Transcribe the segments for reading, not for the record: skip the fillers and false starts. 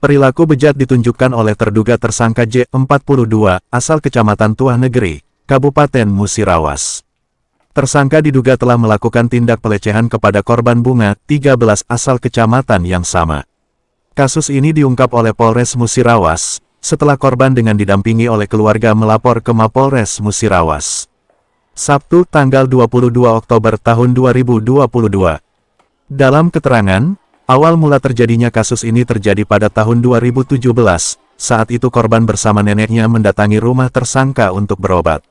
Perilaku bejat ditunjukkan oleh terduga tersangka J, 42, asal Kecamatan Tuah Negeri, Kabupaten Musirawas. Tersangka diduga telah melakukan tindak pelecehan kepada korban Bunga, 13, asal kecamatan yang sama. Kasus ini diungkap oleh Polres Musirawas, setelah korban dengan didampingi oleh keluarga melapor ke Mapolres Musirawas. Sabtu, tanggal 22 Oktober tahun 2022. Dalam keterangan, awal mula terjadinya kasus ini terjadi pada tahun 2017, saat itu korban bersama neneknya mendatangi rumah tersangka untuk berobat.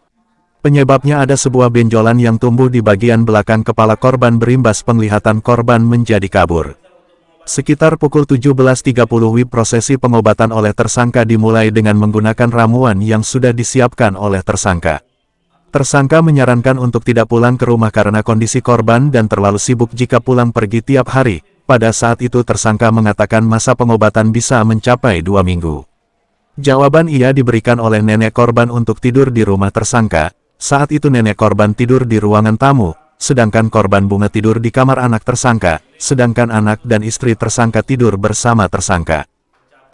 Penyebabnya ada sebuah benjolan yang tumbuh di bagian belakang kepala korban berimbas penglihatan korban menjadi kabur. Sekitar pukul 17.30 WIB prosesi pengobatan oleh tersangka dimulai dengan menggunakan ramuan yang sudah disiapkan oleh tersangka. Tersangka menyarankan untuk tidak pulang ke rumah karena kondisi korban dan terlalu sibuk jika pulang pergi tiap hari. Pada saat itu tersangka mengatakan masa pengobatan bisa mencapai 2 minggu. Jawaban ia diberikan oleh nenek korban untuk tidur di rumah tersangka. Saat itu nenek korban tidur di ruangan tamu, sedangkan korban Bunga tidur di kamar anak tersangka, sedangkan anak dan istri tersangka tidur bersama tersangka.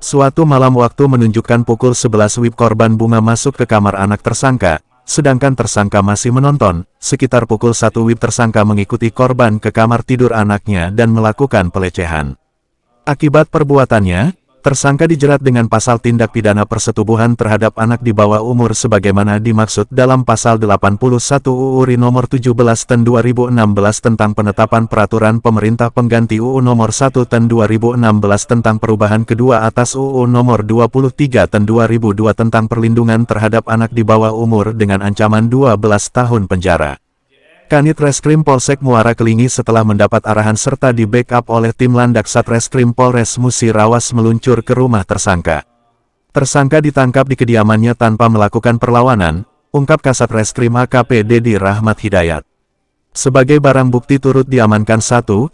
Suatu malam waktu menunjukkan pukul 11 WIB korban Bunga masuk ke kamar anak tersangka, sedangkan tersangka masih menonton. Sekitar pukul 1 WIB tersangka mengikuti korban ke kamar tidur anaknya dan melakukan pelecehan. Akibat perbuatannya, tersangka dijerat dengan pasal tindak pidana persetubuhan terhadap anak di bawah umur sebagaimana dimaksud dalam pasal 81 UU RI nomor 17 Tahun 2016 tentang penetapan peraturan pemerintah pengganti UU nomor 1 Tahun 2016 tentang perubahan kedua atas UU nomor 23 Tahun 2002 tentang perlindungan terhadap anak di bawah umur dengan ancaman 12 tahun penjara. Kanit Reskrim Polsek Muara Kelingi setelah mendapat arahan serta di backup oleh tim Landak Satreskrim Polres Musirawas meluncur ke rumah tersangka. Tersangka ditangkap di kediamannya tanpa melakukan perlawanan, ungkap Kasat Reskrim AKP Dedi Rahmat Hidayat. Sebagai barang bukti turut diamankan 1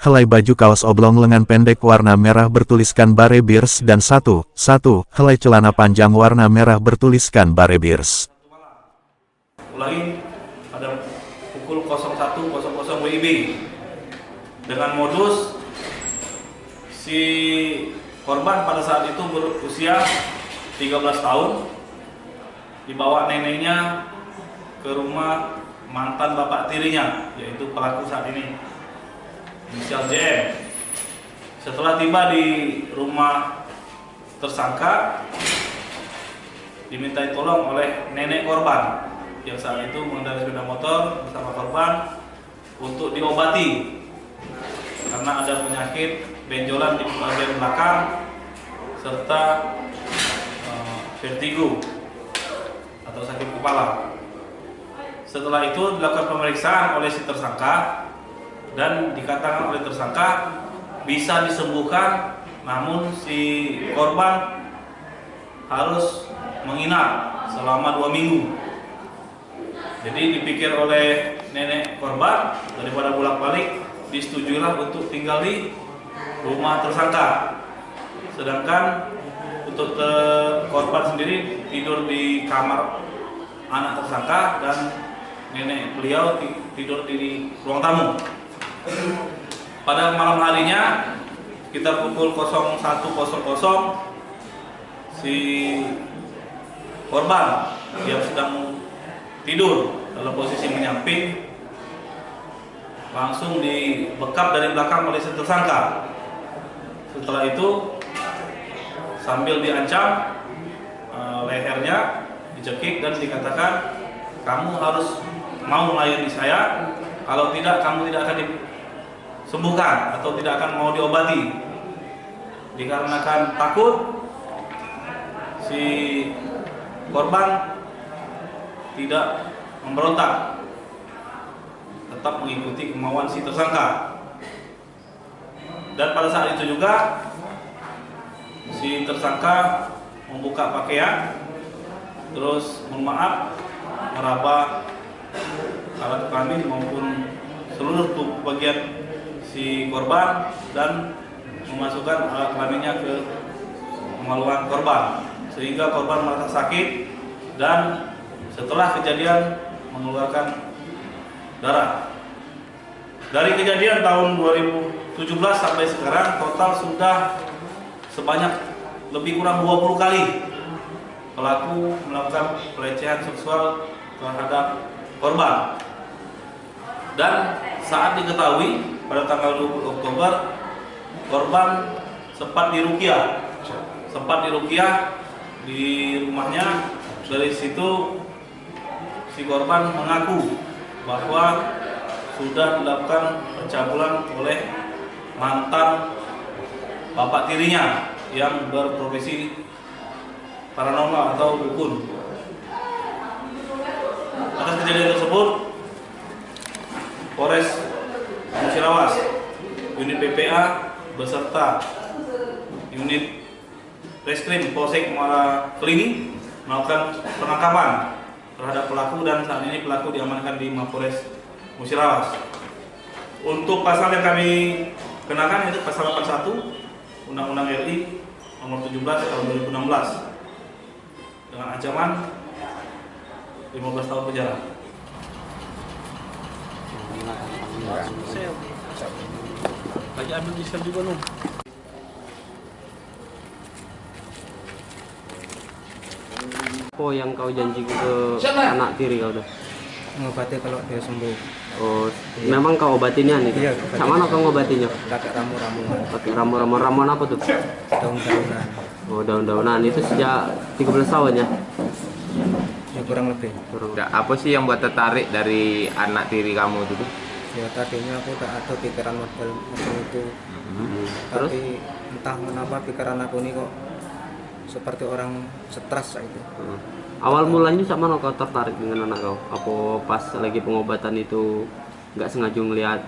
helai baju kaos oblong lengan pendek warna merah bertuliskan Bare Beers dan 1 helai celana panjang warna merah bertuliskan Bare Beers. Pada pukul 01.00 WIB dengan modus si korban pada saat itu berusia 13 tahun dibawa neneknya ke rumah mantan bapak tirinya, yaitu pelaku saat ini inisial JM. Setelah tiba di rumah tersangka dimintai tolong oleh nenek korban yang saat itu mengendarai sepeda motor bersama korban untuk diobati karena ada penyakit benjolan di bagian belakang serta vertigo atau sakit kepala. Setelah itu dilakukan pemeriksaan oleh si tersangka dan dikatakan oleh tersangka bisa disembuhkan, namun si korban harus menginap selama 2 minggu. Jadi dipikir oleh nenek korban, daripada bolak-balik, disetujuilah untuk tinggal di rumah tersangka. Sedangkan untuk korban sendiri tidur di kamar anak tersangka dan nenek beliau tidur di ruang tamu. Pada malam harinya, sekitar pukul 01.00, si korban yang sedang tidur dalam posisi menyamping langsung dibekap dari belakang oleh si tersangka. Setelah itu sambil diancam lehernya dicekik dan dikatakan kamu harus mau melayani saya, kalau tidak kamu tidak akan disembuhkan atau tidak akan mau diobati. Dikarenakan takut, si korban tidak memberontak, tetap mengikuti kemauan si tersangka. Dan pada saat itu juga si tersangka membuka pakaian, terus mohon maaf meraba alat kelamin maupun seluruh bagian si korban dan memasukkan alat kelaminnya ke kemaluan korban, sehingga korban merasa sakit dan setelah kejadian mengeluarkan darah. Dari kejadian tahun 2017 sampai sekarang total sudah sebanyak lebih kurang 20 kali pelaku melakukan pelecehan seksual terhadap korban. Dan saat diketahui pada tanggal 20 Oktober korban sempat diruqyah di rumahnya. Dari situ si korban mengaku bahwa sudah dilakukan pencabulan oleh mantan bapak tirinya yang berprofesi paranormal atau dukun. Atas kejadian tersebut, Polres Musirawas, unit PPA beserta unit Reskrim Polsek Muara Kelingi melakukan penangkapan terhadap pelaku, dan saat ini pelaku diamankan di Mapolres Musirawas. Untuk pasal yang kami kenakan itu pasal 81 Undang-Undang RI nomor 17 tahun 2016 dengan ancaman 15 tahun penjara. Lagi ambil diskon juga loh. Apa yang kau janji ke anak tiri kau tuh? Mengobati kalau dia sembuh. Oh, memang kau obatinnya nih? Iya, Sama mana kau ngobatinya? Pakai ramu-ramuan, Pakai ramuan apa tuh? daun-daunan. Oh, daun-daunan itu sejak 13 tahun ya? Ya kurang lebih. Nah, apa sih yang buat tertarik dari anak tiri kamu itu tuh? Ya tadinya aku tak ada pikiran model macam itu. Terus? Tapi entah kenapa pikiran aku ini kok seperti orang stres itu. Awal mulanya sama mana kau tertarik dengan anak kau? Apa pas lagi pengobatan itu nggak sengaja ngelihat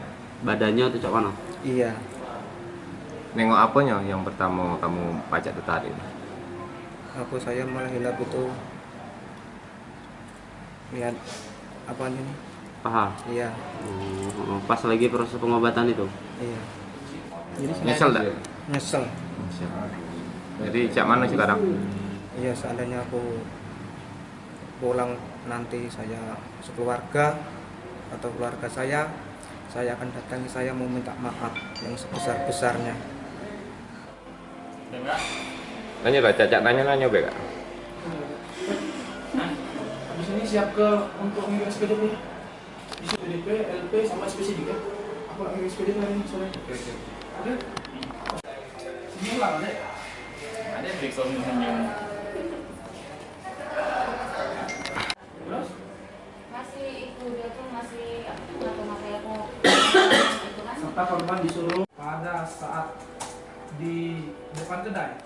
badannya atau cak mana? Iya, Nengok apanya yang pertama kamu pacak tertarik? saya malah hilap itu lihat apa ini? Paha? Iya, Oh, pas lagi proses pengobatan itu? iya. Nyesel tak? Nyesel. Jadi cak mana sekarang? Iya, seandainya aku pulang nanti saya sekeluarga atau keluarga saya akan datangi, saya mau minta maaf yang sebesar-besarnya. Nanya lah, cak nanya be kak. Habis ini siap ke untuk ngirim SPDP. Bisa SPDP, LP sama SPC juga. Aku lagi ngirim SPDP hari ini sore. Oke. Senyum lah, Dek. Ada Dixon senyum. Terus? Masih itu dia tuh masih mata-mata aku itu kan. Serta korban disuruh pada saat di depan kedai